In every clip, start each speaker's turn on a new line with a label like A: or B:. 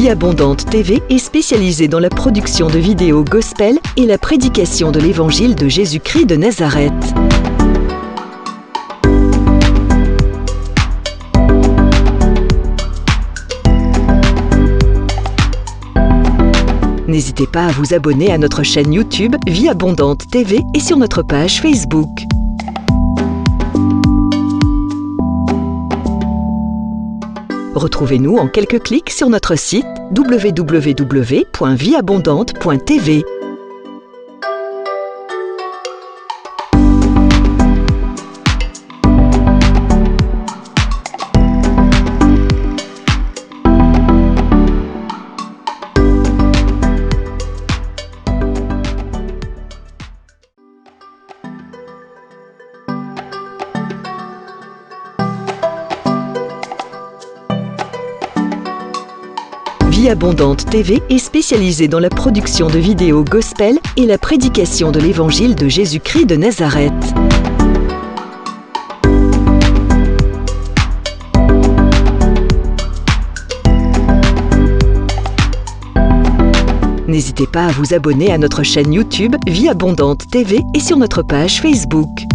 A: Vie Abondante TV est spécialisée dans la production de vidéos gospel et la prédication de l'évangile de Jésus-Christ de Nazareth. N'hésitez pas à vous abonner à notre chaîne YouTube Vie Abondante TV et sur notre page Facebook. Retrouvez-nous en quelques clics sur notre site www.vieabondante.tv. Vie Abondante TV est spécialisée dans la production de vidéos gospel et la prédication de l'évangile de Jésus-Christ de Nazareth. N'hésitez pas à vous abonner à notre chaîne YouTube Vie Abondante TV et sur notre page Facebook.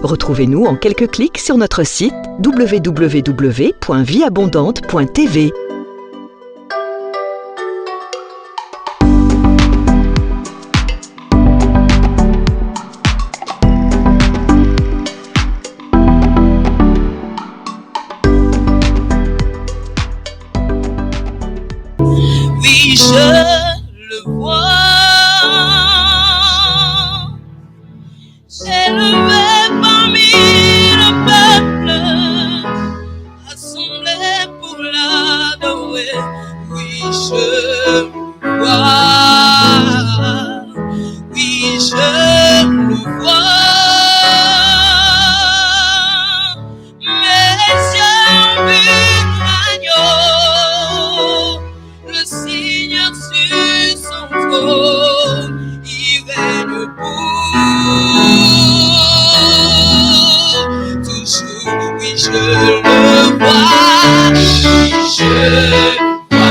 A: Retrouvez-nous en quelques clics sur notre site www.vieabondante.tv.
B: Oui, je le vois. Élevé parmi le peuple, assemblé pour l'adorer. Oui, je le vois. Oui, je le vois. Mes yeux ont vu l'agneau, le Seigneur sur son trône, il règne toujours. Oui, je le vois. Oui, je le vois.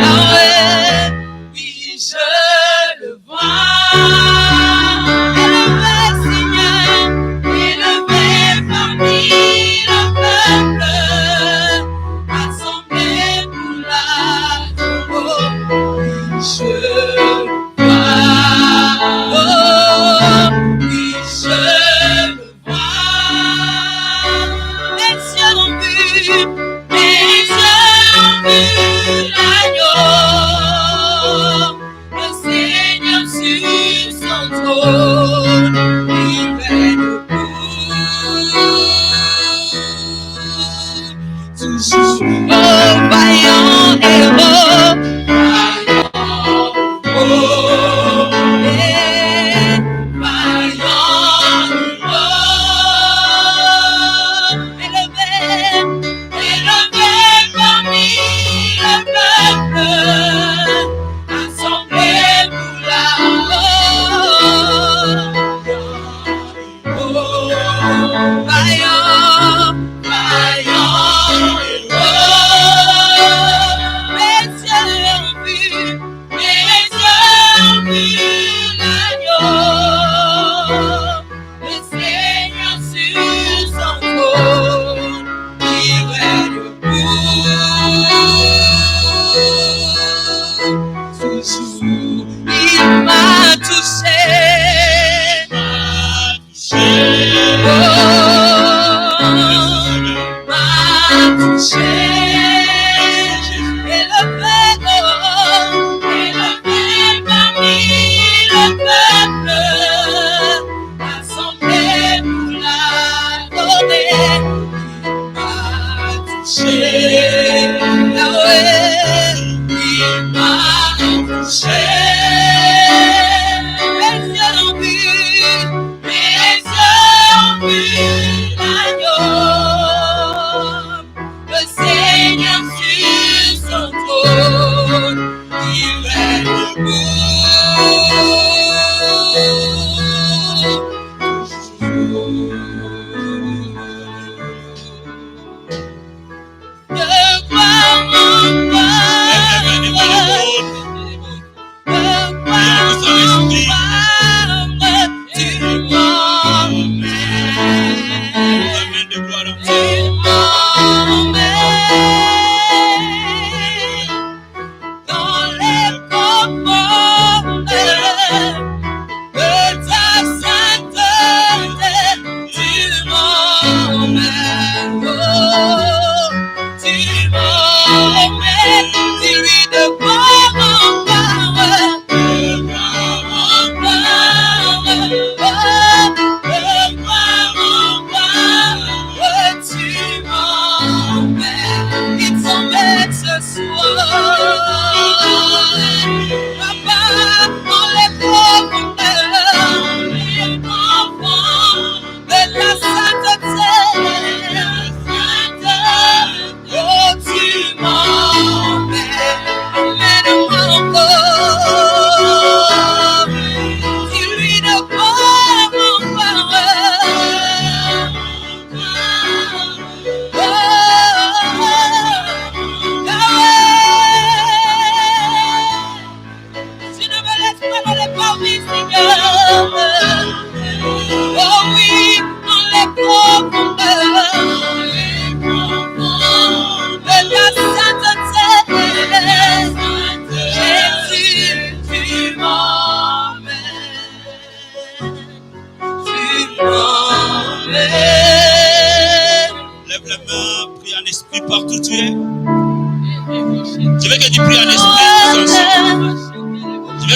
B: Ah ouais. Oui, je le vois. Élevé Seigneur, élevé parmi le peuple, assemblé pour l'adorer. Oui, je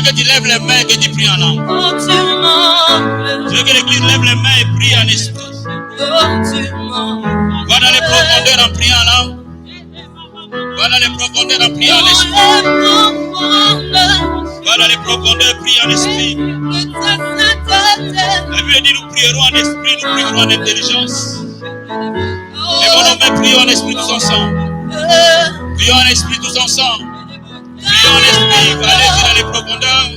C: que tu lèves les mains et que tu pries en langue. Je veux que l'église lève les mains et prie en esprit. Va dans les profondeurs en priant en langue. Va dans les profondeurs en priant en esprit. Va dans les profondeurs, prie en esprit. La Bible dit nous prierons en esprit, nous prierons en intelligence. Lèvons nos mains, prions en esprit tous ensemble. Prions en esprit tous ensemble. Prions en esprit, allez-y dans les profondeurs.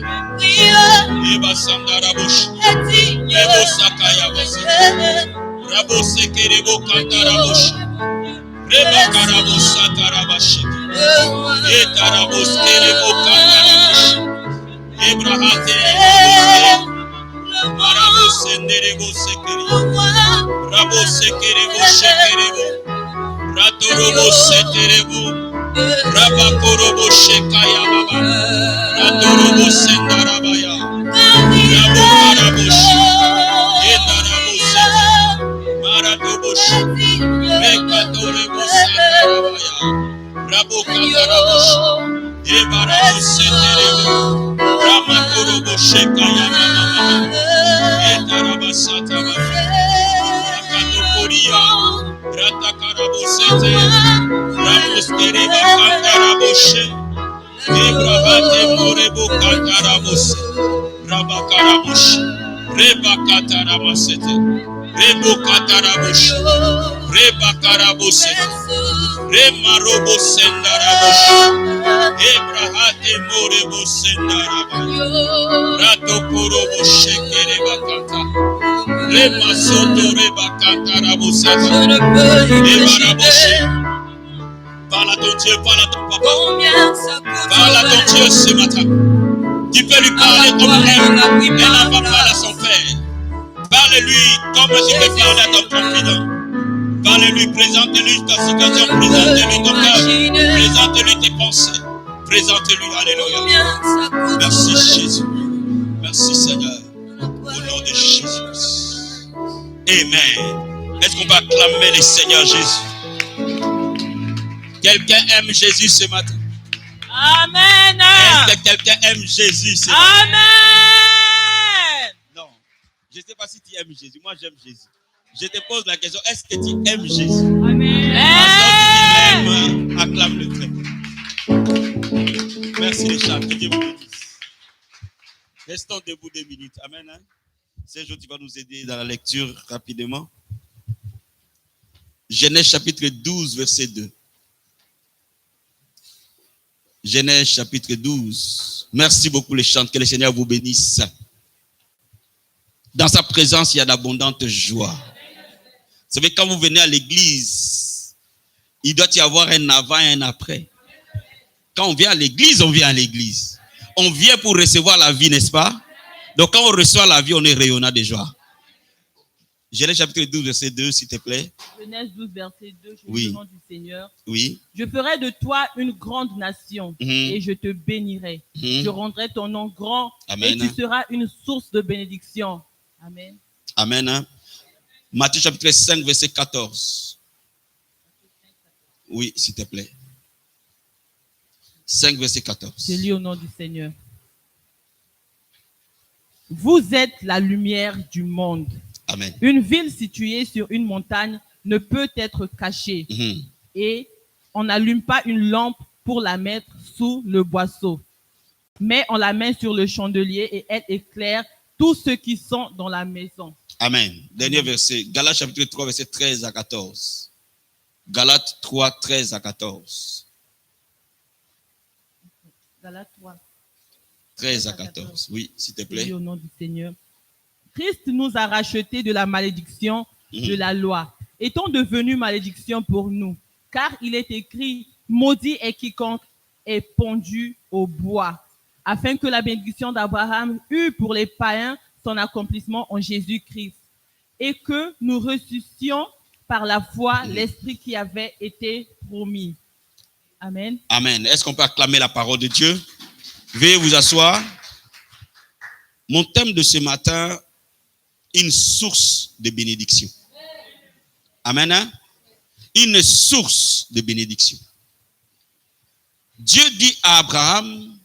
C: Eba Sanda Rabosh. Ebo Sakaya Basi. Rabo Sekerebo Kantarabosh. Reba Karabo Sakarabashi. Etarabos Kerebo Kantarabosh. Ebrahate Rabo Marabo Senderebo Sekeri. Rabo Sekerebo Shekerebo. Ratorobo Seterebo. Rabakorobo Shekaya Baba. Ratorobo Sendarabaya. Rabo Karabosh. Etarabo Sete. Maratobosh. Mekatorebo Sendarabaya. Rabo Karabosh. Ebarabo Seterebo. Ramakorobo Shekaya Baba. Etaraba Satabaya. Rakatokoria. Ratakarabo Sete. Ramos Kereba Kantaraboshe. Ebrahate Morebo Kantarabose. Rabakarabosh. Reba Kataramasete. Rebo Katarabosh. Reba Karabosete. Remarobo Sendarabosh. Ebrahate Morebo Sendaraba. Ratokorobo Shekereba Kanta. Rema Soto Reba Kantarabosete. Ebaraboshe. Parle à ton Dieu, parle à ton papa. Parle à ton Dieu ce matin. Tu peux lui parler comme un enfant parle à son père. Parle-lui comme tu peux parler à ton confident. Parle-lui, présente-lui ta situation, présente-lui ton cœur, présente-lui tes pensées, présente-lui, alléluia. Merci Jésus, merci Seigneur, au nom de Jésus. Amen. Est-ce qu'on va acclamer le Seigneur Jésus? Quelqu'un aime Jésus ce matin?
D: Amen.
C: Est-ce que quelqu'un aime Jésus ce matin?
D: Amen.
C: Non. Je ne sais pas si tu aimes Jésus. Moi, j'aime Jésus. Je te pose la question, est-ce que tu aimes Jésus?
D: Amen.
C: Si tu l'aimes, acclame-le très. Merci les chants. Que Dieu vous bénisse. Restons debout 2 minutes. Amen. Hein? Ce jour, tu vas nous aider dans la lecture rapidement. Genèse chapitre 12, verset 2. Genèse chapitre 12. Merci beaucoup les chants. Que le Seigneur vous bénisse. Dans sa présence, il y a d'abondantes joies. Vous savez, quand vous venez à l'église, il doit y avoir un avant et un après. Quand on vient à l'église, on vient à l'église. On vient pour recevoir la vie, n'est-ce pas? Donc quand on reçoit la vie, on est rayonnant de joie. Genèse chapitre 12, verset 2, s'il te plaît.
D: Genèse 12, verset 2, je
C: Oui.
D: au nom du Seigneur.
C: Oui.
D: Je ferai de toi une grande nation et je te bénirai. Je rendrai ton nom grand.
C: Amen.
D: Et tu seras une source de bénédiction. Amen.
C: Amen. Matthieu chapitre 5, verset 14. Oui, s'il te plaît. 5, verset 14.
D: Je lis au nom du Seigneur. Vous êtes la lumière du monde.
C: Amen.
D: Une ville située sur une montagne ne peut être cachée. Et on n'allume pas une lampe pour la mettre sous le boisseau. Mais on la met sur le chandelier et elle éclaire tous ceux qui sont dans la maison.
C: Amen. Dernier verset. Galates chapitre 3, verset 13 à 14. Galates 3, 13 à 14.
D: Galates 3.
C: 13 à 14. Oui, s'il te plaît.
D: Au nom du Seigneur. Christ nous a rachetés de la malédiction de la loi, étant devenu malédiction pour nous, car il est écrit, maudit est quiconque est pendu au bois, afin que la bénédiction d'Abraham eût pour les païens son accomplissement en Jésus-Christ, et que nous ressuscitions par la foi l'Esprit qui avait été promis. Amen.
C: Amen. Est-ce qu'on peut acclamer la parole de Dieu? Veuillez vous asseoir. Mon thème de ce matin, une source de bénédiction. Amen. Hein? Une source de bénédiction. Dieu dit à Abraham,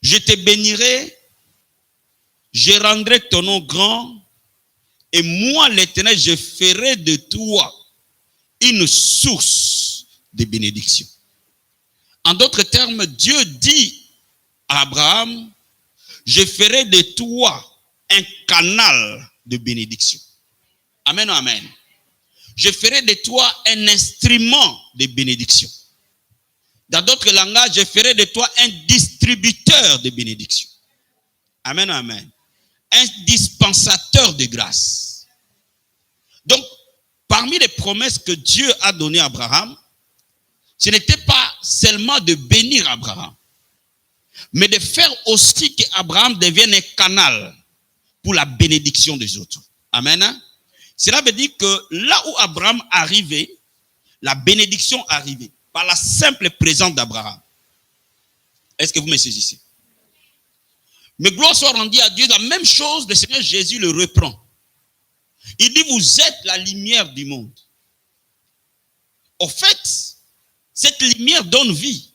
C: je te bénirai, je rendrai ton nom grand, et moi, l'Éternel, je ferai de toi une source de bénédiction. En d'autres termes, Dieu dit à Abraham, je ferai de toi un canal de bénédiction. Amen, amen. Je ferai de toi un instrument de bénédiction. Dans d'autres langages, je ferai de toi un distributeur de bénédiction. Amen, amen. Un dispensateur de grâce. Donc, parmi les promesses que Dieu a données à Abraham, ce n'était pas seulement de bénir Abraham, mais de faire aussi qu'Abraham devienne un canal pour la bénédiction des autres. Amen. Cela veut dire que là où Abraham arrivait, la bénédiction arrivait par la simple présence d'Abraham. Est-ce que vous me saisissez? Mais gloire soit rendue à Dieu, la même chose, le Seigneur Jésus le reprend. Il dit, vous êtes la lumière du monde. Au fait, cette lumière donne vie.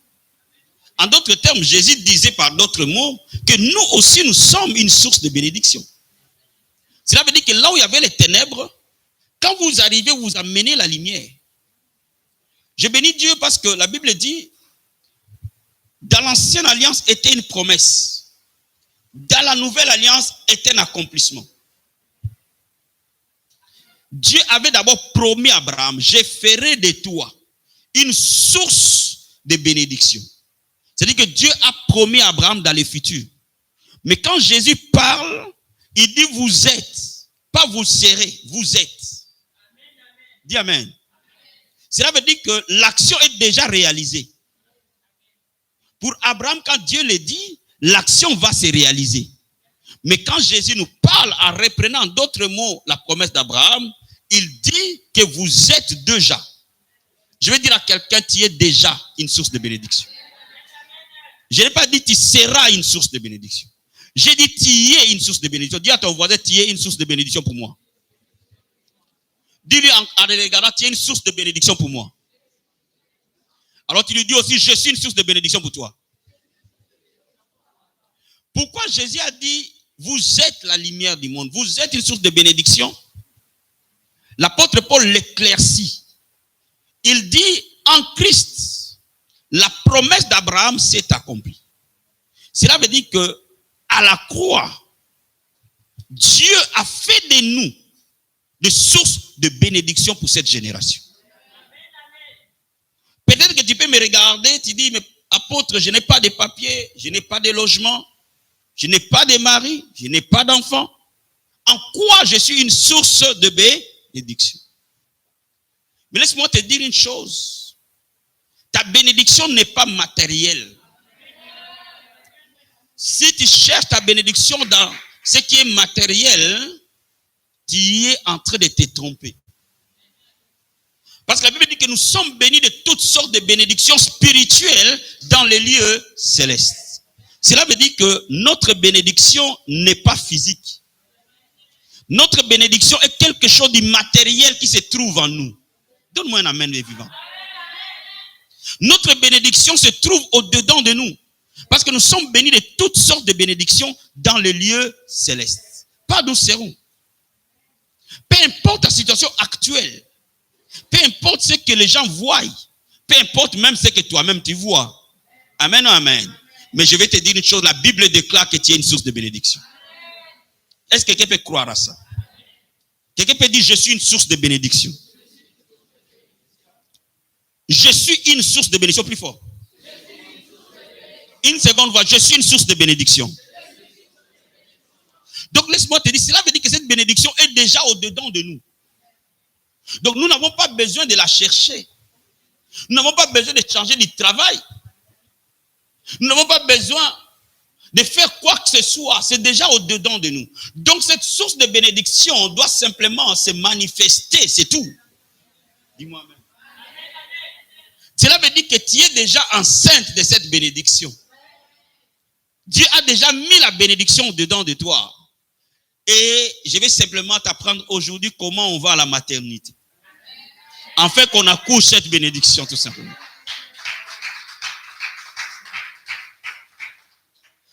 C: En d'autres termes, Jésus disait par d'autres mots que nous aussi, nous sommes une source de bénédiction. Cela veut dire que là où il y avait les ténèbres, quand vous arrivez, vous amenez la lumière. Je bénis Dieu parce que la Bible dit, dans l'ancienne alliance était une promesse. Dans la nouvelle alliance était un accomplissement. Dieu avait d'abord promis à Abraham, je ferai de toi une source de bénédiction. C'est-à-dire que Dieu a promis à Abraham dans le futur. Mais quand Jésus parle, il dit vous êtes, pas vous serez, vous êtes. Dis amen. Cela veut dire que l'action est déjà réalisée. Pour Abraham, quand Dieu le dit, l'action va se réaliser. Mais quand Jésus nous parle en reprenant d'autres mots la promesse d'Abraham, il dit que vous êtes déjà. Je vais dire à quelqu'un, tu es déjà une source de bénédiction. Je n'ai pas dit tu seras une source de bénédiction. J'ai dit tu es une source de bénédiction. Dis à ton voisin, tu es une source de bénédiction pour moi. Dis-lui en le regardant, tu es une source de bénédiction pour moi. Alors tu lui dis aussi, je suis une source de bénédiction pour toi. Pourquoi Jésus a dit, vous êtes la lumière du monde, vous êtes une source de bénédiction? L'apôtre Paul l'éclaircit. Il dit, en Christ, la promesse d'Abraham s'est accomplie. Cela veut dire que à la croix, Dieu a fait de nous des sources de bénédiction pour cette génération. Peut-être que tu peux me regarder, tu dis, mais apôtre, je n'ai pas de papier, je n'ai pas de logement, je n'ai pas de mari, je n'ai pas d'enfant. En quoi je suis une source de bénédiction? Mais laisse-moi te dire une chose. Ta bénédiction n'est pas matérielle. Si tu cherches ta bénédiction dans ce qui est matériel, tu es en train de te tromper. Parce que la Bible dit que nous sommes bénis de toutes sortes de bénédictions spirituelles dans les lieux célestes. Cela veut dire que notre bénédiction n'est pas physique. Notre bénédiction est quelque chose d'immatériel qui se trouve en nous. Donne-moi un amen, les vivants. Notre bénédiction se trouve au-dedans de nous. Parce que nous sommes bénis de toutes sortes de bénédictions dans les lieux célestes. Pas nous serons. Peu importe la situation actuelle. Peu importe ce que les gens voient. Peu importe même ce que toi-même tu vois. Amen ou amen. Mais je vais te dire une chose. La Bible déclare que tu es une source de bénédiction. Est-ce que quelqu'un peut croire à ça? Quelqu'un peut dire je suis une source de bénédiction. Je suis une source de bénédiction. Plus fort. Une seconde fois. Je suis une source de bénédiction. Donc laisse-moi te dire. Cela veut dire que cette bénédiction est déjà au-dedans de nous. Donc nous n'avons pas besoin de la chercher. Nous n'avons pas besoin de changer du travail. Nous n'avons pas besoin de faire quoi que ce soit. C'est déjà au-dedans de nous. Donc cette source de bénédiction doit simplement se manifester. C'est tout. Dis-moi même. Cela veut dire que tu es déjà enceinte de cette bénédiction. Dieu a déjà mis la bénédiction dedans de toi. Et je vais simplement t'apprendre aujourd'hui comment on va à la maternité. En fait, qu'on accouche cette bénédiction tout simplement.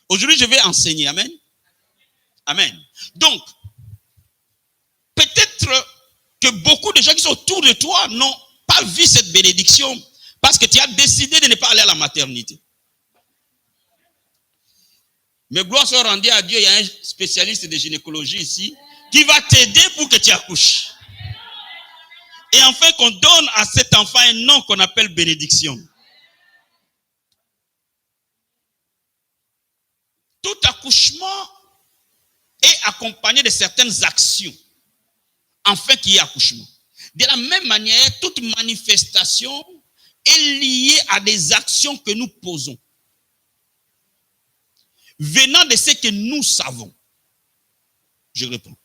C: Aujourd'hui, je vais enseigner. Amen. Amen. Donc, peut-être que beaucoup de gens qui sont autour de toi n'ont pas vu cette bénédiction parce que tu as décidé de ne pas aller à la maternité. Mais gloire soit rendue à Dieu, il y a un spécialiste de gynécologie ici qui va t'aider pour que tu accouches. Et enfin qu'on donne à cet enfant un nom qu'on appelle bénédiction. Tout accouchement est accompagné de certaines actions afin qu'il y ait accouchement. De la même manière, toute manifestation est liée à des actions que nous posons, venant de ce que nous savons. Je réponds.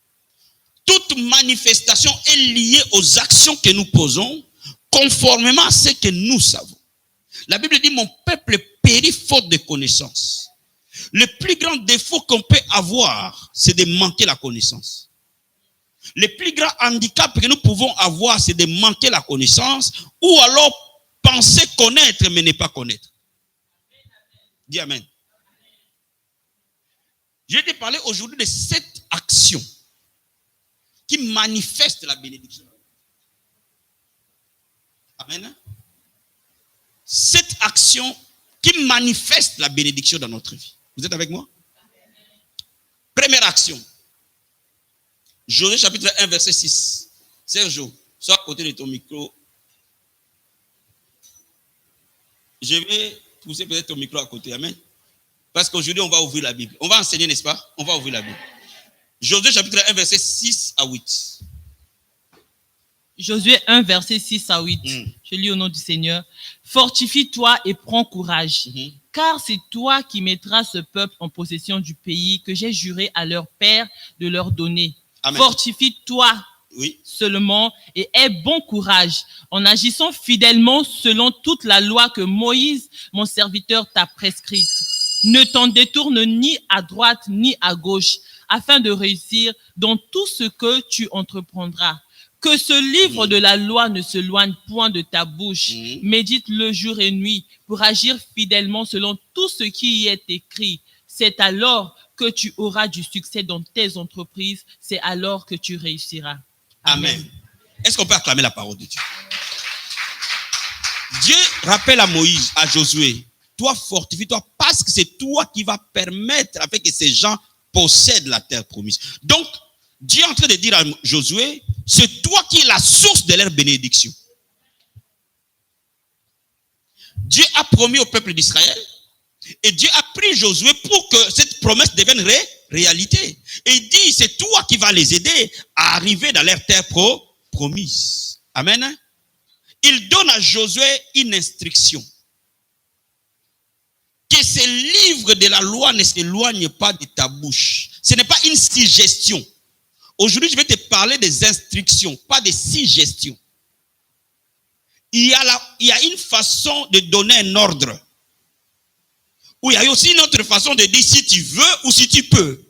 C: Toute manifestation est liée aux actions que nous posons, conformément à ce que nous savons. La Bible dit, mon peuple périt faute de connaissance. Le plus grand défaut qu'on peut avoir, c'est de manquer la connaissance. Le plus grand handicap que nous pouvons avoir, c'est de manquer la connaissance, ou alors penser connaître, mais ne pas connaître. Dis Amen. Je vais te parler aujourd'hui de 7 actions qui manifestent la bénédiction. Amen. 7 actions qui manifestent la bénédiction dans notre vie. Vous êtes avec moi? Première action. Josué chapitre 1 verset 6. Sergio, sois à côté de ton micro. Je vais pousser peut-être ton micro à côté. Amen. Parce qu'aujourd'hui, on va ouvrir la Bible. On va enseigner, n'est-ce pas? On va ouvrir la Bible. Josué chapitre 1 verset 6 à 8.
D: Josué 1 verset 6 à 8. Je lis au nom du Seigneur. Fortifie-toi et prends courage. Car c'est toi qui mettras ce peuple en possession du pays que j'ai juré à leur père de leur donner. Amen. Fortifie-toi seulement et aie bon courage en agissant fidèlement selon toute la loi que Moïse, mon serviteur, t'a prescrite. Ne t'en détourne ni à droite ni à gauche afin de réussir dans tout ce que tu entreprendras. Que ce livre de la loi ne se loigne point de ta bouche. Médite-le jour et nuit pour agir fidèlement selon tout ce qui y est écrit. C'est alors que tu auras du succès dans tes entreprises. C'est alors que tu réussiras. Amen.
C: Amen. Est-ce qu'on peut acclamer la parole de Dieu? Dieu rappelle à Moïse, à Josué, toi fortifie-toi parce que c'est toi qui vas permettre afin que ces gens possèdent la terre promise. Donc, Dieu est en train de dire à Josué, c'est toi qui es la source de leur bénédiction. Dieu a promis au peuple d'Israël et Dieu a pris Josué pour que cette promesse devienne réalité. Et il dit, c'est toi qui vas les aider à arriver dans leur terre promise. Amen. Il donne à Josué une instruction. Que ce livre de la loi ne s'éloigne pas de ta bouche. Ce n'est pas une suggestion. Aujourd'hui, je vais te parler des instructions, pas des suggestions. Il y a une façon de donner un ordre. Ou il y a aussi une autre façon de dire si tu veux ou si tu peux.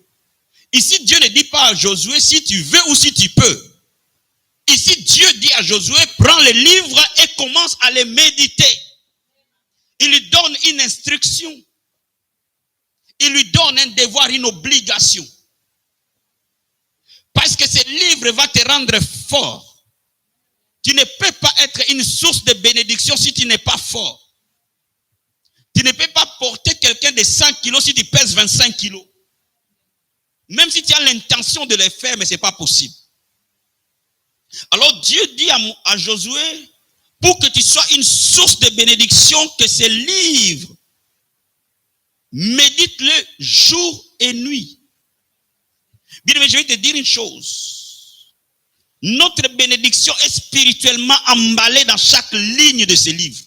C: Ici, Dieu ne dit pas à Josué si tu veux ou si tu peux. Ici, Dieu dit à Josué, prends le livre et commence à le méditer. Il lui donne une instruction. Il lui donne un devoir, une obligation. Parce que ce livre va te rendre fort. Tu ne peux pas être une source de bénédiction si tu n'es pas fort. Tu ne peux pas porter quelqu'un de 100 kilos si tu pèses 25 kilos. Même si tu as l'intention de le faire, mais ce n'est pas possible. Alors Dieu dit à Josué, pour que tu sois une source de bénédiction, que ce livre, médite-le jour et nuit. Bien, mais je vais te dire une chose. Notre bénédiction est spirituellement emballée dans chaque ligne de ce livre.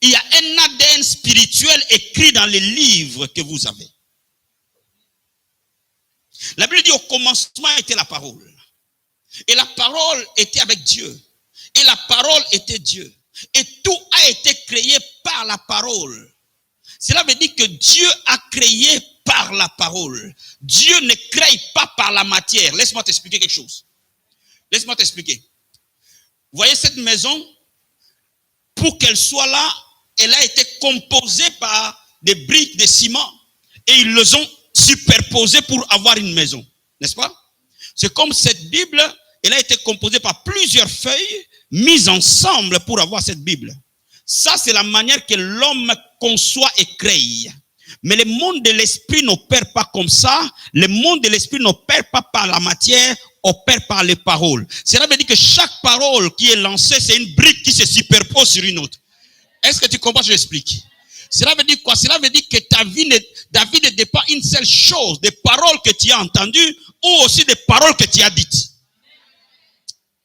C: Il y a un ADN spirituel écrit dans les livres que vous avez. La Bible dit au commencement était la parole. Et la parole était avec Dieu. Et la parole était Dieu. Et tout a été créé par la parole. Cela veut dire que Dieu a créé par la parole. Dieu ne crée pas par la matière. Laisse-moi t'expliquer quelque chose. Laisse-moi t'expliquer. Vous voyez cette maison? Pour qu'elle soit là, elle a été composée par des briques de ciment et ils les ont superposées pour avoir une maison. N'est-ce pas? C'est comme cette Bible, elle a été composée par plusieurs feuilles mises ensemble pour avoir cette Bible. Ça, c'est la manière que l'homme conçoit et crée. Mais le monde de l'esprit n'opère pas comme ça. Le monde de l'esprit n'opère pas par la matière, opère par les paroles. Cela veut dire que chaque parole qui est lancée, c'est une brique qui se superpose sur une autre. Est-ce que tu comprends ce que j'explique? Cela veut dire quoi? Cela veut dire que ta vie ne dépend une seule chose, des paroles que tu as entendues ou aussi des paroles que tu as dites.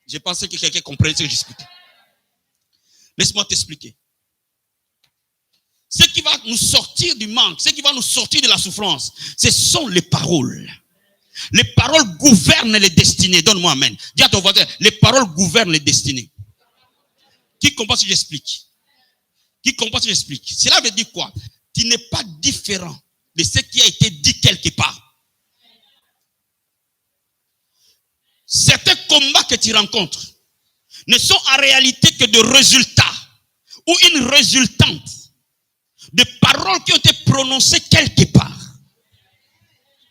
C: J'ai pensé que quelqu'un comprenait ce que j'explique. Laisse-moi t'expliquer. Ce qui va nous sortir du manque, ce qui va nous sortir de la souffrance, ce sont les paroles. Les paroles gouvernent les destinées. Donne-moi amen. Dis à ton voisin, les paroles gouvernent les destinées. Qui comprend ce que j'explique? Qui comprend ce que j'explique? Cela veut dire quoi? Tu n'es pas différent de ce qui a été dit quelque part. Certains combats que tu rencontres ne sont en réalité que de résultats ou une résultante de paroles qui ont été prononcées quelque part.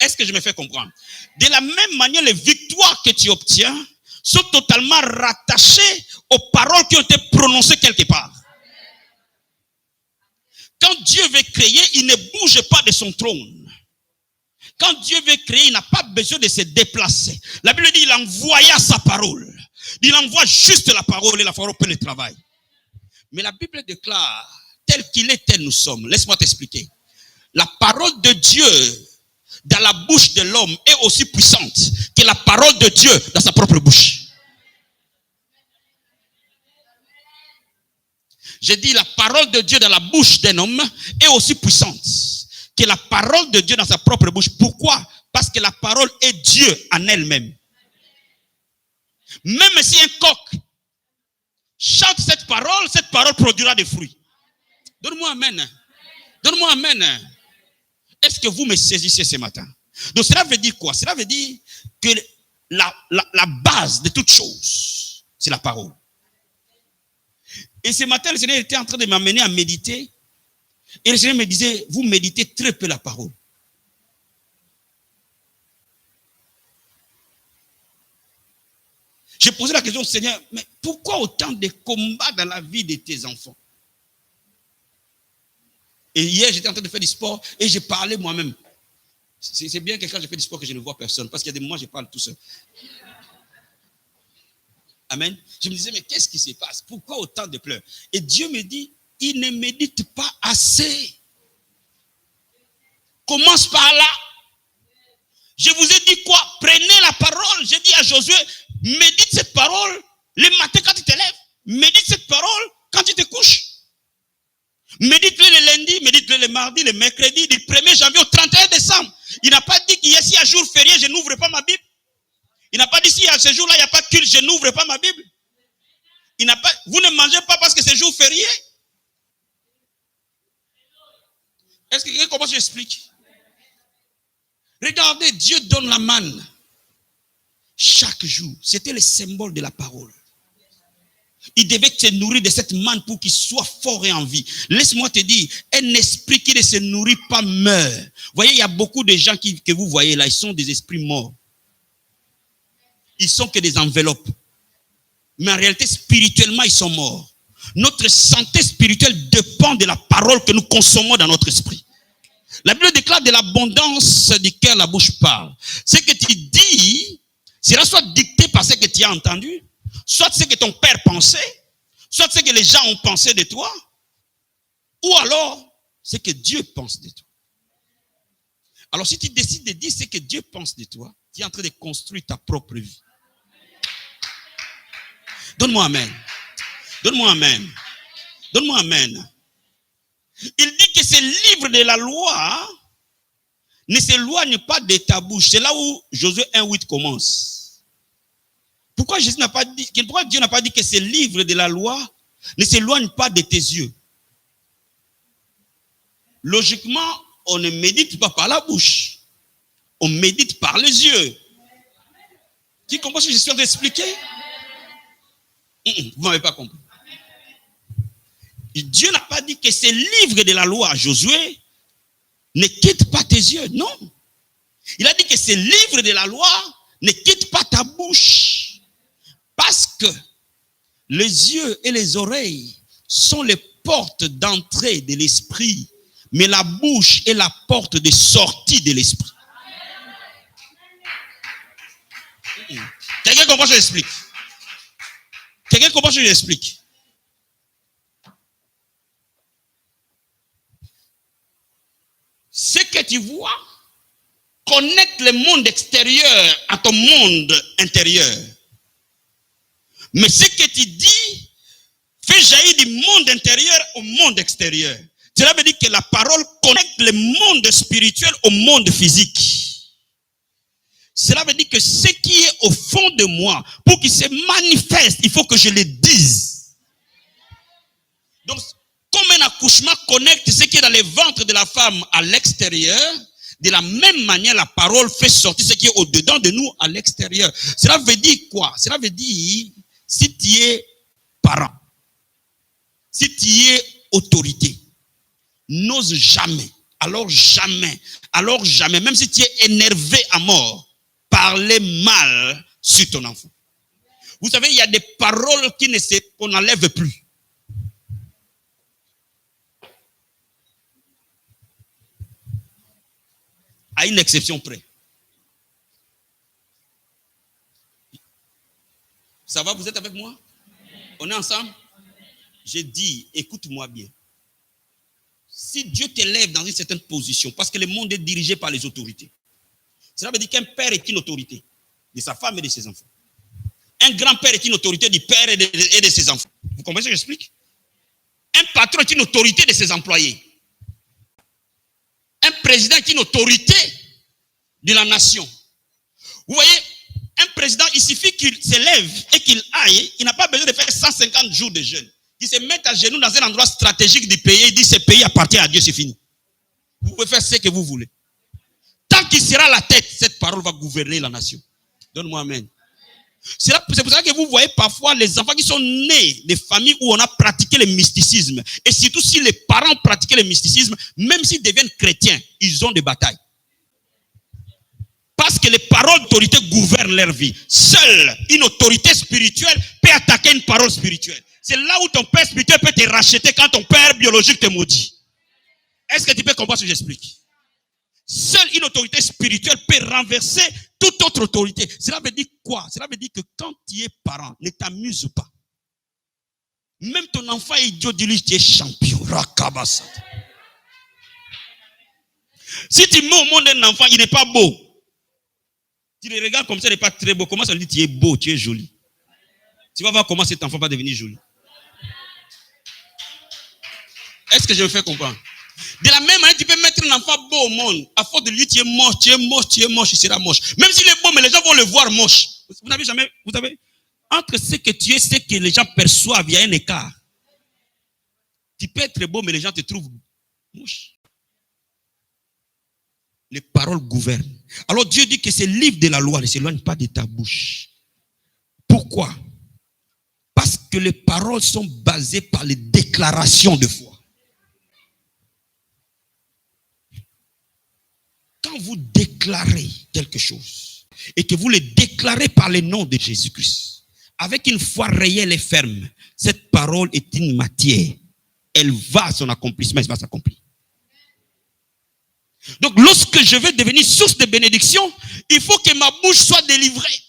C: Est-ce que je me fais comprendre? De la même manière, les victoires que tu obtiens sont totalement rattachées aux paroles qui ont été prononcées quelque part. Quand Dieu veut créer, il ne bouge pas de son trône. Quand Dieu veut créer, il n'a pas besoin de se déplacer. La Bible dit qu'il envoya sa parole. Il envoie juste la parole et la parole peut le travail. Mais la Bible déclare, tel qu'il est, tel nous sommes. Laisse-moi t'expliquer. La parole de Dieu dans la bouche de l'homme est aussi puissante que la parole de Dieu dans sa propre bouche. J'ai dit la parole de Dieu dans la bouche d'un homme est aussi puissante que la parole de Dieu dans sa propre bouche. Pourquoi? Parce que la parole est Dieu en elle-même. Même si un coq chante cette parole produira des fruits. Donne-moi amen. Donne-moi amen. Est-ce que vous me saisissez ce matin? Donc cela veut dire quoi? Cela veut dire que la base de toute chose, c'est la parole. Et ce matin, le Seigneur était en train de m'amener à méditer. Et le Seigneur me disait, vous méditez très peu la parole. J'ai posé la question au Seigneur, mais pourquoi autant de combats dans la vie de tes enfants? Et hier, j'étais en train de faire du sport et j'ai parlé moi-même. C'est bien que quand je fais du sport que je ne vois personne, parce qu'il y a des moments où je parle tout seul. Amen. Je me disais, mais qu'est-ce qui se passe? Pourquoi autant de pleurs? Et Dieu me dit, il ne médite pas assez. Commence par là. Je vous ai dit quoi? Prenez la parole. J'ai dit à Josué, médite cette parole le matin quand tu te lèves. Médite cette parole quand tu te couches. Médite-le le lundi, médite-le le mardi, le mercredi, du 1er janvier au 31 décembre. Il n'a pas dit qu'il y a si un jour férié, je n'ouvre pas ma Bible. Il n'a pas dit si à ce jour-là, il n'y a pas de culte, je n'ouvre pas ma Bible. Vous ne mangez pas parce que c'est jour férié. Est-ce que quelqu'un comprend ce que j'explique? Regardez, Dieu donne la manne chaque jour. C'était le symbole de la parole. Il devait se nourrir de cette manne pour qu'il soit fort et en vie. Laisse-moi te dire, un esprit qui ne se nourrit pas meurt. Vous voyez, il y a beaucoup de gens que vous voyez là, ils sont des esprits morts. Ils sont que des enveloppes. Mais en réalité, spirituellement, ils sont morts. Notre santé spirituelle dépend de la parole que nous consommons dans notre esprit. La Bible déclare de l'abondance du cœur, la bouche parle. Ce que tu dis sera soit dicté par ce que tu as entendu, soit ce que ton père pensait, soit ce que les gens ont pensé de toi, ou alors ce que Dieu pense de toi. Alors si tu décides de dire ce que Dieu pense de toi, tu es en train de construire ta propre vie. Donne-moi amen. Donne-moi amen. Donne-moi amen. Il dit que ce livre de la loi ne s'éloigne pas de ta bouche. C'est là où Josué 1:8 commence. Pourquoi Dieu n'a pas dit que ce livre de la loi ne s'éloigne pas de tes yeux? Logiquement, on ne médite pas par la bouche. On médite par les yeux. Qui comprend ce que je suis en train d'expliquer? Vous ne m'avez pas compris. Dieu n'a pas dit que ce livre de la loi, Josué, ne quitte pas tes yeux. Non. Il a dit que ce livre de la loi ne quitte pas ta bouche. Parce que les yeux et les oreilles sont les portes d'entrée de l'esprit, mais la bouche est la porte de sortie de l'esprit. Quelqu'un comprend ce que j'explique? Quelqu'un comprend ce que j'explique? Ce que tu vois connecte le monde extérieur à ton monde intérieur. Mais ce que tu dis fait jaillir du monde intérieur au monde extérieur. Cela veut dire que la parole connecte le monde spirituel au monde physique. Cela veut dire que ce qui est au fond de moi, pour qu'il se manifeste, il faut que je le dise. Donc, comme un accouchement connecte ce qui est dans le ventre de la femme à l'extérieur, de la même manière, la parole fait sortir ce qui est au-dedans de nous à l'extérieur. Cela veut dire quoi? Cela veut dire, si tu es parent, si tu es autorité, n'ose jamais, alors jamais, même si tu es énervé à mort, parler mal sur ton enfant. Vous savez, il y a des paroles qu'on n'enlève plus. À une exception près. Ça va, vous êtes avec moi? On est ensemble? J'ai dit, écoute-moi bien. Si Dieu t'élève dans une certaine position, parce que le monde est dirigé par les autorités, cela veut dire qu'un père est une autorité de sa femme et de ses enfants. Un grand-père est une autorité du père et de ses enfants. Vous comprenez ce que j'explique? Un patron est une autorité de ses employés. Un président est une autorité de la nation. Vous voyez, un président, il suffit qu'il s'élève et qu'il aille, il n'a pas besoin de faire 150 jours de jeûne. Il se met à genoux dans un endroit stratégique du pays, il dit ce pays appartient à Dieu, c'est fini. Vous pouvez faire ce que vous voulez. Tant qu'il sera la tête, cette parole va gouverner la nation. Donne-moi amen. C'est pour ça que vous voyez parfois les enfants qui sont nés des familles où on a pratiqué le mysticisme. Et surtout si les parents pratiquaient le mysticisme, même s'ils deviennent chrétiens, ils ont des batailles. Parce que les paroles d'autorité gouvernent leur vie. Seule une autorité spirituelle peut attaquer une parole spirituelle. C'est là où ton père spirituel peut te racheter quand ton père biologique te maudit. Est-ce que tu peux comprendre ce que j'explique? Seule une autorité spirituelle peut renverser toute autre autorité. Cela veut dire quoi? Cela veut dire que quand tu es parent, ne t'amuse pas. Même ton enfant est idiot, dis-lui, tu es champion. Si tu mets au monde un enfant, il n'est pas beau. Tu le regardes comme ça, il n'est pas très beau. Comment ça lui dit, tu es beau, tu es joli? Tu vas voir comment cet enfant va devenir joli. Est-ce que je me fais comprendre? De la même manière, tu peux mettre un enfant beau au monde. À force de lui, tu es moche, tu es moche, tu es moche, il sera moche. Même s'il est beau, mais les gens vont le voir moche. Vous n'avez jamais, vous savez, entre ce que tu es, ce que les gens perçoivent, il y a un écart. Tu peux être beau, mais les gens te trouvent moche. Les paroles gouvernent. Alors Dieu dit que ce livre de la loi ne s'éloigne pas de ta bouche. Pourquoi? Parce que les paroles sont basées par les déclarations de foi. Quand vous déclarez quelque chose et que vous le déclarez par le nom de Jésus-Christ, avec une foi réelle et ferme, cette parole est une matière. Elle va à son accomplissement, elle va s'accomplir. Donc lorsque je veux devenir source de bénédiction, il faut que ma bouche soit délivrée.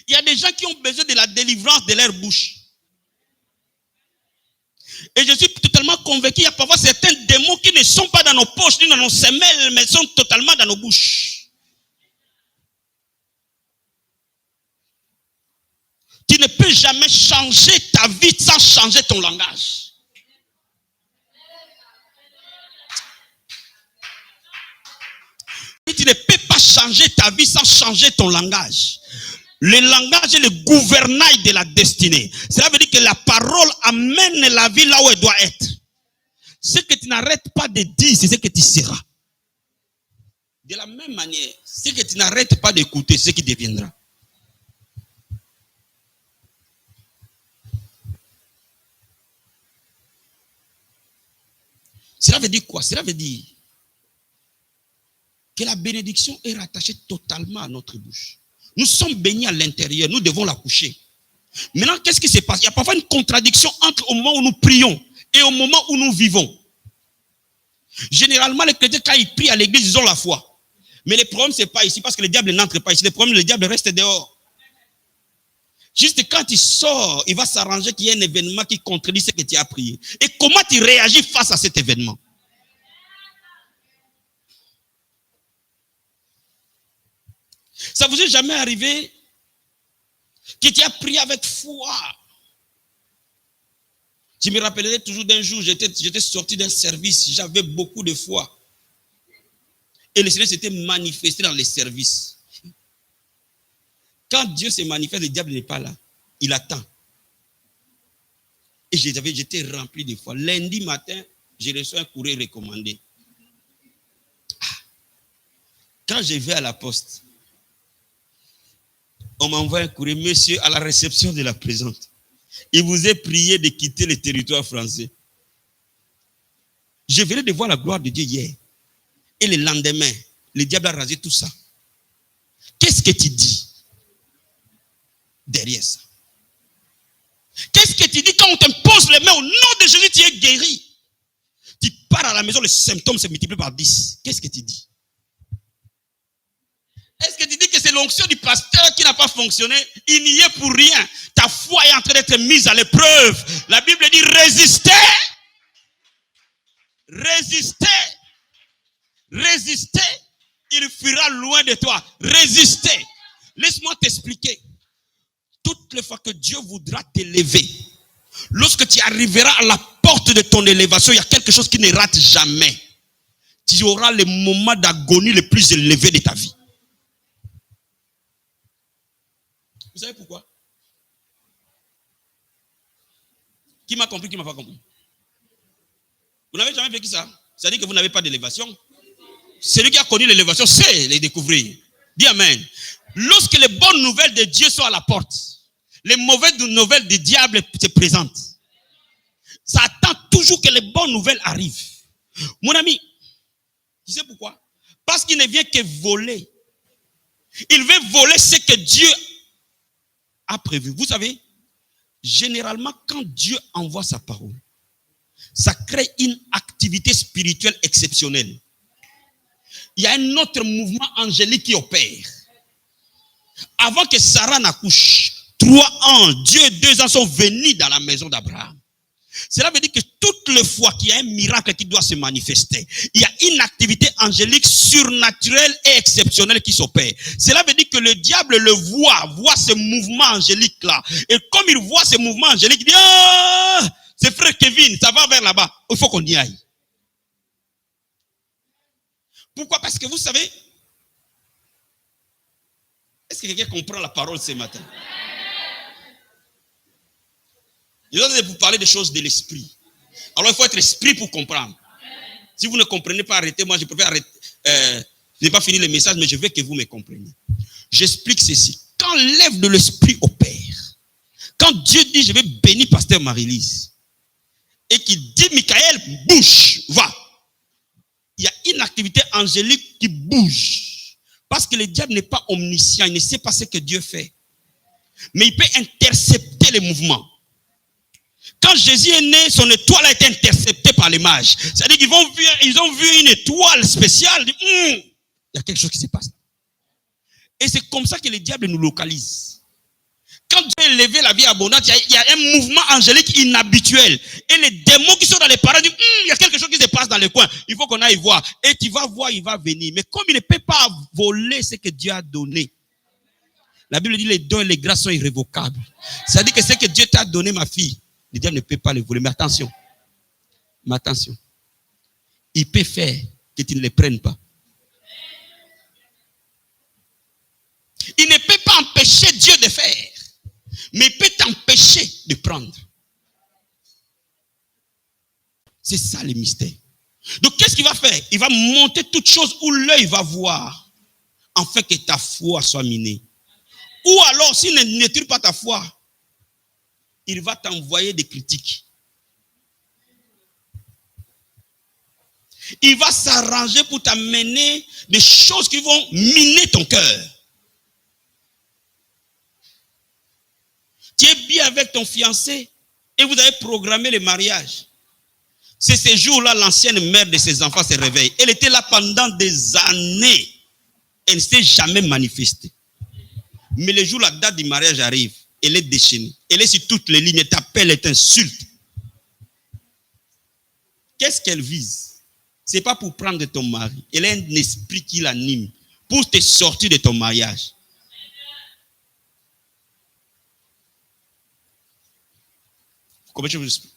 C: Il y a des gens qui ont besoin de la délivrance de leur bouche. Et je suis totalement convaincu qu'il y a parfois certains démons qui ne sont pas dans nos poches, ni dans nos semelles, mais sont totalement dans nos bouches. Tu ne peux jamais changer ta vie sans changer ton langage. Tu ne peux pas changer ta vie sans changer ton langage. Le langage est le gouvernail de la destinée. Cela veut dire que la parole amène la vie là où elle doit être. Ce que tu n'arrêtes pas de dire, c'est ce que tu seras. De la même manière, ce que tu n'arrêtes pas d'écouter, c'est ce qui deviendra. Cela veut dire quoi? Cela veut dire que la bénédiction est rattachée totalement à notre bouche. Nous sommes bénis à l'intérieur, nous devons la coucher. Maintenant, qu'est-ce qui se passe? Il y a parfois une contradiction entre au moment où nous prions et au moment où nous vivons. Généralement, les chrétiens, quand ils prient à l'église, ils ont la foi. Mais le problème, ce n'est pas ici, parce que le diable n'entre pas ici. Le problème, le diable reste dehors. Juste quand il sort, il va s'arranger qu'il y ait un événement qui contredit ce que tu as prié. Et comment tu réagis face à cet événement? Ça vous est jamais arrivé que tu as prié avec foi? Je me rappellerai toujours d'un jour, j'étais sorti d'un service, j'avais beaucoup de foi. Et le Seigneur s'était manifesté dans les services. Quand Dieu se manifeste, le diable n'est pas là. Il attend. Et j'étais rempli de foi. Lundi matin, j'ai reçu un courrier recommandé. Quand je vais à la poste, on m'envoie un courrier, monsieur, à la réception de la présente. Il vous est prié de quitter le territoire français. Je venais de voir la gloire de Dieu hier. Et le lendemain, le diable a rasé tout ça. Qu'est-ce que tu dis derrière ça? Qu'est-ce que tu dis quand on t'impose les mains au nom de Jésus, tu es guéri? Tu pars à la maison, les symptômes se multiplient par 10. Qu'est-ce que tu dis? Est-ce que tu dis que c'est l'onction du pasteur qui n'a pas fonctionné? Il n'y est pour rien. Ta foi est en train d'être mise à l'épreuve. La Bible dit résistez. Résistez. Résistez. Il fuira loin de toi. Résistez. Laisse-moi t'expliquer. Toutes les fois que Dieu voudra t'élever, lorsque tu arriveras à la porte de ton élévation, il y a quelque chose qui ne rate jamais. Tu auras le moment d'agonie le plus élevé de ta vie. Vous savez pourquoi? Qui m'a compris, qui ne m'a pas compris? Vous n'avez jamais vécu ça? Ça dit que vous n'avez pas d'élévation. Celui qui a connu l'élévation sait les découvrir. Dis amen. Lorsque les bonnes nouvelles de Dieu sont à la porte, les mauvaises nouvelles du diable se présentent. Ça attend toujours que les bonnes nouvelles arrivent. Mon ami, tu sais pourquoi? Parce qu'il ne vient que voler. Il veut voler ce que Dieu a prévu. Vous savez, généralement, quand Dieu envoie sa parole, ça crée une activité spirituelle exceptionnelle. Il y a un autre mouvement angélique qui opère. Avant que Sarah n'accouche, 3 ans, Dieu et 2 ans sont venus dans la maison d'Abraham. Cela veut dire que toutes les fois qu'il y a un miracle qui doit se manifester, il y a une activité angélique surnaturelle et exceptionnelle qui s'opère. Cela veut dire que le diable le voit ce mouvement angélique-là. Et comme il voit ce mouvement angélique, il dit, ah, c'est frère Kevin, ça va vers là-bas. Il faut qu'on y aille. Pourquoi? Parce que vous savez, est-ce que quelqu'un comprend la parole ce matin? Je vais vous parler des choses de l'esprit. Alors il faut être esprit pour comprendre. Si vous ne comprenez pas, arrêtez. Moi, je préfère arrêter. Je n'ai pas fini le message, mais je veux que vous me compreniez. J'explique ceci. Quand l'œuvre de l'esprit opère, quand Dieu dit, je vais bénir pasteur Marie-Lise, et qu'il dit, Michael, bouge, va. Il y a une activité angélique qui bouge. Parce que le diable n'est pas omniscient, il ne sait pas ce que Dieu fait. Mais il peut intercepter les mouvements. Quand Jésus est né, son étoile a été interceptée par les mages. C'est-à-dire qu'ils ont vu une étoile spéciale. Il y a quelque chose qui se passe. Et c'est comme ça que le diable nous localise. Quand Dieu a élevé la vie abondante, il y a un mouvement angélique inhabituel. Et les démons qui sont dans les paradis disent, il y a quelque chose qui se passe dans le coin. Il faut qu'on aille voir. Et tu vas voir, il va venir. Mais comme il ne peut pas voler ce que Dieu a donné, la Bible dit les dons et les grâces sont irrévocables. C'est-à-dire que ce que Dieu t'a donné, ma fille, le diable ne peut pas le voler. Mais attention. Il peut faire que tu ne les prennes pas. Il ne peut pas empêcher Dieu de faire. Mais il peut t'empêcher de prendre. C'est ça le mystère. Donc qu'est-ce qu'il va faire? Il va monter toutes choses où l'œil va voir, afin que ta foi soit minée. Ou alors, s'il ne détruit pas ta foi, il va t'envoyer des critiques. Il va s'arranger pour t'amener des choses qui vont miner ton cœur. Tu es bien avec ton fiancé et vous avez programmé le mariage. C'est ces jours-là, l'ancienne mère de ses enfants se réveille. Elle était là pendant des années. Elle ne s'est jamais manifestée. Mais le jour où la date du mariage arrive, elle est déchaînée. Elle est sur toutes les lignes, elle t'appelle, elle t'insulte. Qu'est-ce qu'elle vise? Ce n'est pas pour prendre ton mari. Elle a un esprit qui l'anime pour te sortir de ton mariage. Comment je vous explique?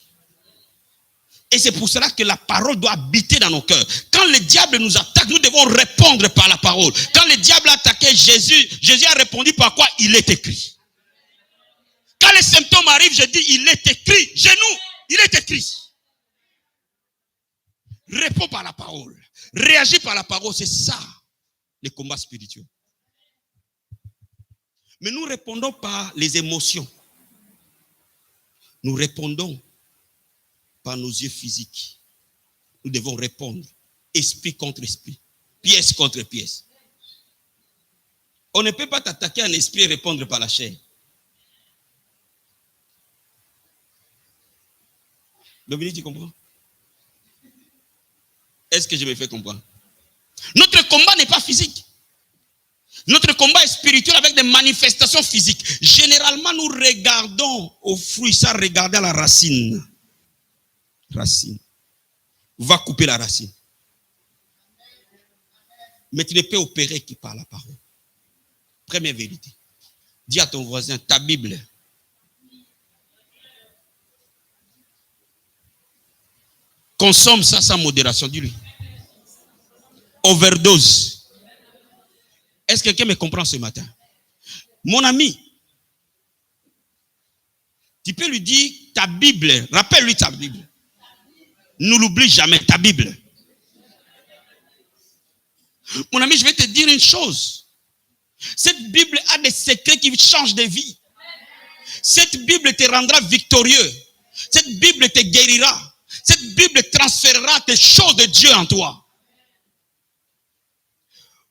C: Et c'est pour cela que la parole doit habiter dans nos cœurs. Quand le diable nous attaque, nous devons répondre par la parole. Quand le diable a attaqué Jésus, Jésus a répondu par quoi? Il est écrit. Quand les symptômes arrivent, je dis il est écrit. Genou, il est écrit. Réponds par la parole. Réagis par la parole. C'est ça, les combats spirituels. Mais nous répondons par les émotions. Nous répondons par nos yeux physiques. Nous devons répondre. Esprit contre esprit. Pièce contre pièce. On ne peut pas t'attaquer en esprit et répondre par la chair. Dominique, tu comprends? Est-ce que je me fais comprendre? Notre combat n'est pas physique. Notre combat est spirituel avec des manifestations physiques. Généralement, nous regardons au fruit sans regarder à la racine. Racine. Va couper la racine. Mais tu ne peux opérer que par la parole. Première vérité. Dis à ton voisin, ta Bible. Consomme ça sans modération, dis-lui. Overdose. Est-ce que quelqu'un me comprend ce matin? Mon ami, tu peux lui dire ta Bible. Rappelle-lui ta Bible. Ne l'oublie jamais, ta Bible. Mon ami, je vais te dire une chose. Cette Bible a des secrets qui changent de vie. Cette Bible te rendra victorieux. Cette Bible te guérira. Cette Bible transférera des choses de Dieu en toi.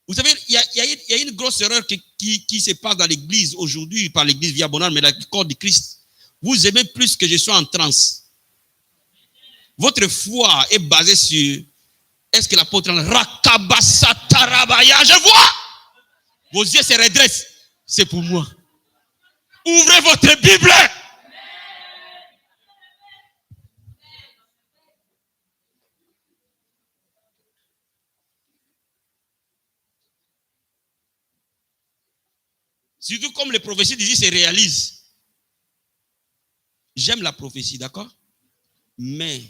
C: Vous savez, il y a une grosse erreur qui se passe dans l'église aujourd'hui, par l'église Via Bonheur, mais dans le corps de Christ. Vous aimez plus que je sois en transe. Votre foi est basée sur, est-ce que l'apôtre Rakabasatarabaya, je vois. Vos yeux se redressent. C'est pour moi. Ouvrez votre Bible. Surtout comme les prophéties d'ici se réalisent. J'aime la prophétie, d'accord? Mais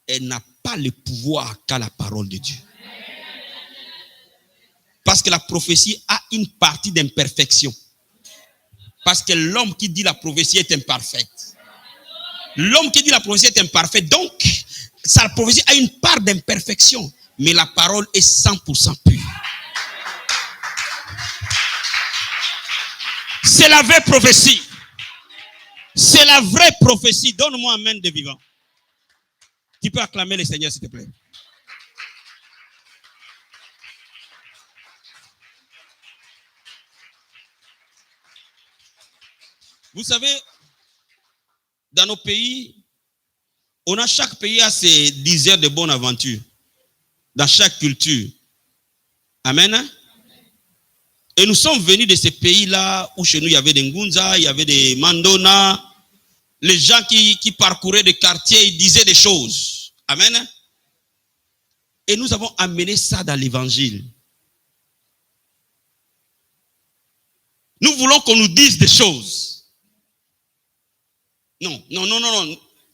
C: elle n'a pas le pouvoir qu'a la parole de Dieu. Parce que la prophétie a une partie d'imperfection. Parce que l'homme qui dit la prophétie est imparfait. L'homme qui dit la prophétie est imparfait. Donc, sa prophétie a une part d'imperfection. Mais la parole est 100% pure. C'est la vraie prophétie. C'est la vraie prophétie. Donne-moi un amen de vivant. Tu peux acclamer le Seigneur, s'il te plaît. Vous savez, dans nos pays, chaque pays a ses diseurs de bonne aventure. Dans chaque culture. Amen. Et nous sommes venus de ces pays-là où chez nous il y avait des Ngunza, il y avait des Mandona. Les gens qui parcouraient des quartiers, ils disaient des choses. Amen. Et nous avons amené ça dans l'évangile. Nous voulons qu'on nous dise des choses. Non.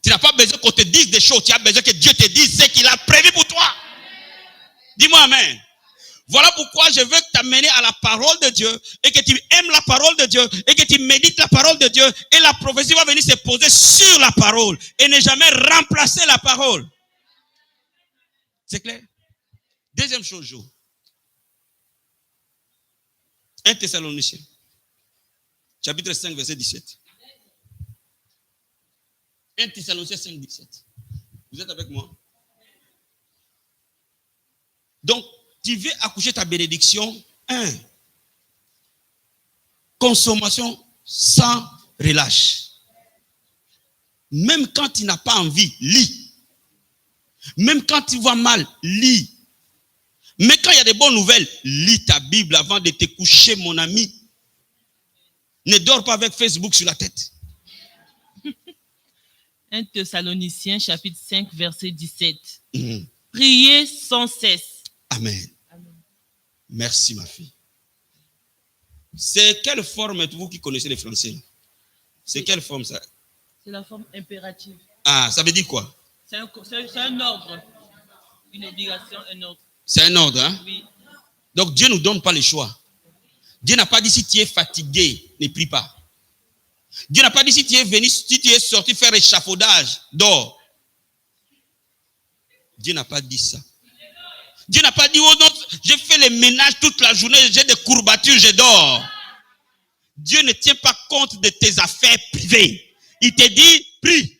C: Tu n'as pas besoin qu'on te dise des choses. Tu as besoin que Dieu te dise ce qu'il a prévu pour toi. Dis-moi amen. Voilà pourquoi je veux t'amener à la parole de Dieu et que tu aimes la parole de Dieu et que tu médites la parole de Dieu et la prophétie va venir se poser sur la parole et ne jamais remplacer la parole. C'est clair? Deuxième chose, Joe. 1 Thessaloniciens, chapitre 5, verset 17. 1 Thessaloniciens 5, 17. Vous êtes avec moi? Donc, tu veux accoucher ta bénédiction. 1. Consommation sans relâche. Même quand tu n'as pas envie, lis. Même quand tu vois mal, lis. Mais quand il y a des bonnes nouvelles, lis ta Bible avant de te coucher, mon ami. Ne dors pas avec Facebook sur la tête.
D: 1 Thessaloniciens chapitre 5 verset 17. Priez sans cesse.
C: Amen. Merci ma fille. C'est quelle forme, vous qui connaissez les français? C'est quelle forme ça?
D: C'est la forme impérative.
C: Ah, ça veut dire quoi?
D: C'est un ordre. Une obligation, un ordre.
C: C'est un ordre, hein?
D: Oui.
C: Donc Dieu ne nous donne pas le choix. Dieu n'a pas dit si tu es fatigué, ne prie pas. Dieu n'a pas dit si tu es venu, si tu es sorti faire échafaudage, dors. Dieu n'a pas dit ça. Dieu n'a pas dit, oh non, j'ai fait les ménages toute la journée, j'ai des courbatures, je dors. Dieu ne tient pas compte de tes affaires privées. Il te dit, prie.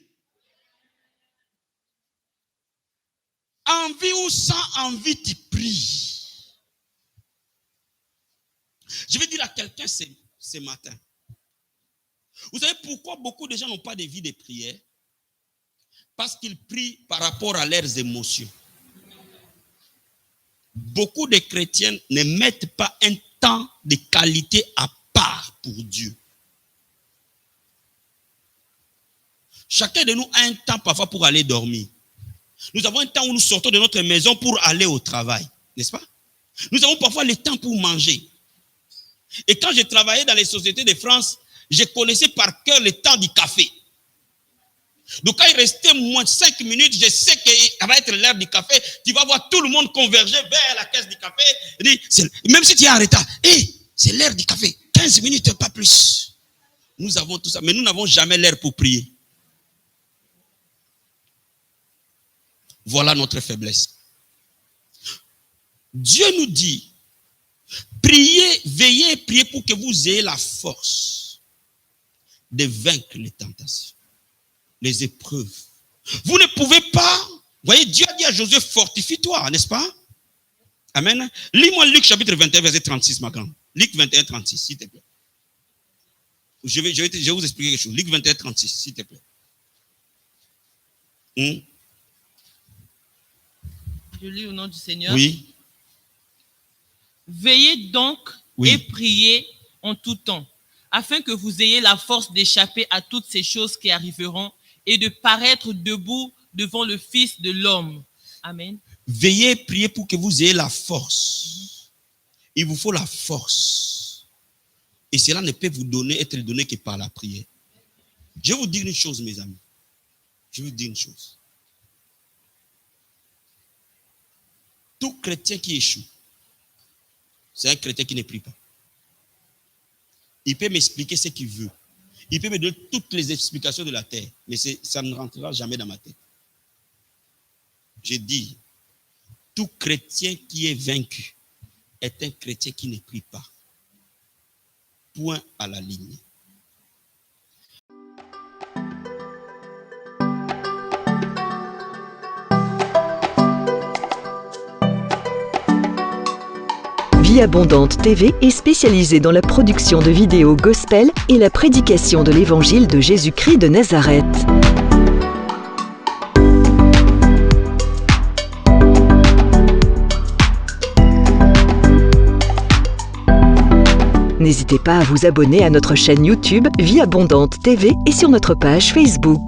C: Envie ou sans envie, tu pries. Je vais dire à quelqu'un ce matin. Vous savez pourquoi beaucoup de gens n'ont pas de vie de prière? Parce qu'ils prient par rapport à leurs émotions. Beaucoup de chrétiens ne mettent pas un temps de qualité à part pour Dieu. Chacun de nous a un temps parfois pour aller dormir. Nous avons un temps où nous sortons de notre maison pour aller au travail, n'est-ce pas? Nous avons parfois le temps pour manger. Et quand je travaillais dans les sociétés de France, je connaissais par cœur le temps du café. Donc quand il restait moins de 5 minutes, je sais que ça va être l'heure du café. Tu vas voir tout le monde converger vers la caisse du café. Même si tu es en retard, c'est l'heure du café. 15 minutes, pas plus. Nous avons tout ça, mais nous n'avons jamais l'heure pour prier. Voilà notre faiblesse. Dieu nous dit, priez, veillez et priez pour que vous ayez la force de vaincre les tentations, les épreuves. Vous ne pouvez pas, vous voyez, Dieu a dit à Josué, fortifie-toi, n'est-ce pas? Amen. Lis-moi Luc chapitre 21, verset 36, ma grande. Luc 21, 36, s'il te plaît. Je vais vous expliquer quelque chose. Luc 21, 36, s'il te plaît.
D: Je lis au nom du Seigneur.
C: Oui.
D: Veillez donc et priez en tout temps, afin que vous ayez la force d'échapper à toutes ces choses qui arriveront et de paraître debout devant le Fils de l'homme. Amen.
C: Veillez et priez pour que vous ayez la force. Il vous faut la force. Et cela ne peut vous être donné que par la prière. Je vais vous dire une chose, mes amis. Je vais vous dire une chose. Tout chrétien qui échoue, c'est un chrétien qui ne prie pas. Il peut m'expliquer ce qu'il veut. Il peut me donner toutes les explications de la terre, mais ça ne rentrera jamais dans ma tête. Je dis, tout chrétien qui est vaincu est un chrétien qui ne prie pas. Point à la ligne.
A: Vie Abondante TV est spécialisée dans la production de vidéos gospel et la prédication de l'évangile de Jésus-Christ de Nazareth. N'hésitez pas à vous abonner à notre chaîne YouTube Vie Abondante TV et sur notre page Facebook.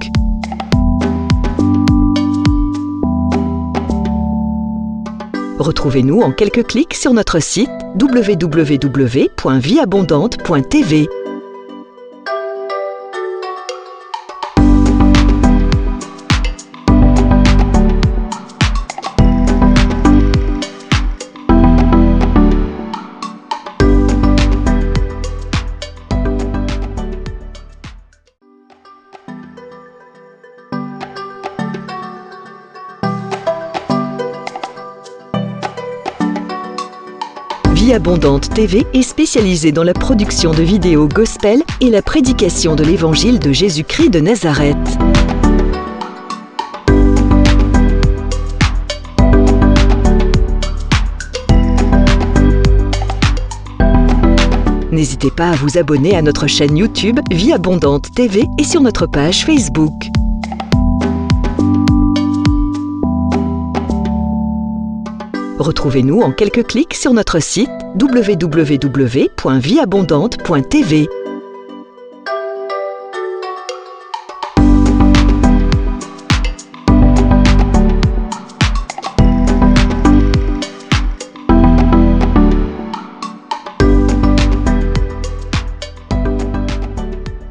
A: Retrouvez-nous en quelques clics sur notre site www.vieabondante.tv. Vie Abondante TV est spécialisée dans la production de vidéos gospel et la prédication de l'évangile de Jésus-Christ de Nazareth. N'hésitez pas à vous abonner à notre chaîne YouTube Vie Abondante TV et sur notre page Facebook. Retrouvez-nous en quelques clics sur notre site www.vieabondante.tv.